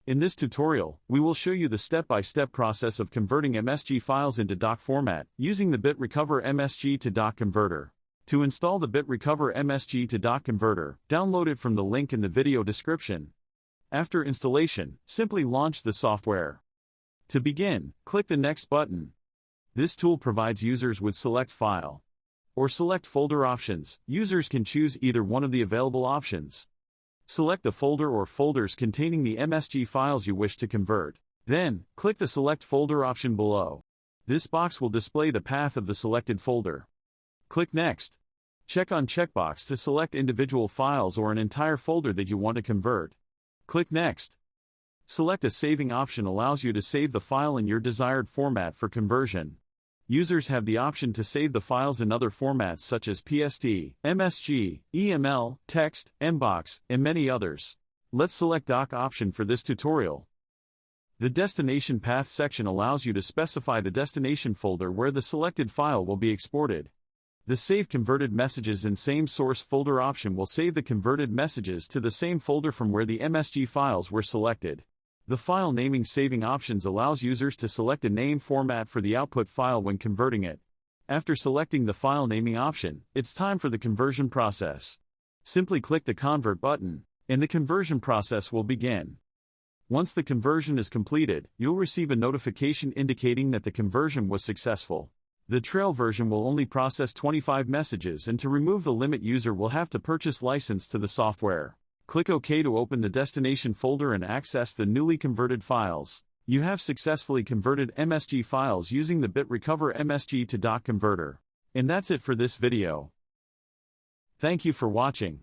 In this tutorial, we will show you the step-by-step process of converting MSG files into doc format using the BitRecover MSG to doc converter. To install the BitRecover MSG to doc converter, download it from the link in the video description. After installation, simply launch the software. To begin, click the Next button. This tool provides users with Select File or Select Folder options. Users can choose either one of the available options. Select the folder or folders containing the MSG files you wish to convert. Then, click the Select Folder option below. This box will display the path of the selected folder. Click Next. Check on checkbox to select individual files or an entire folder that you want to convert. Click Next. Select a saving option allows you to save the file in your desired format for conversion. Users have the option to save the files in other formats such as PSD, MSG, EML, text, MBOX, and many others. Let's select Doc option for this tutorial. The Destination Path section allows you to specify the destination folder where the selected file will be exported. The Save Converted Messages in Same Source Folder option will save the converted messages to the same folder from where the MSG files were selected. The File Naming Saving options allows users to select a name format for the output file when converting it. After selecting the file naming option, it's time for the conversion process. Simply click the Convert button, and the conversion process will begin. Once the conversion is completed, you'll receive a notification indicating that the conversion was successful. The Trail version will only process 25 messages, and to remove the limit, user will have to purchase license to the software. Click OK to open the destination folder and access the newly converted files. You have successfully converted MSG files using the BitRecover MSG to doc converter. And that's it for this video. Thank you for watching.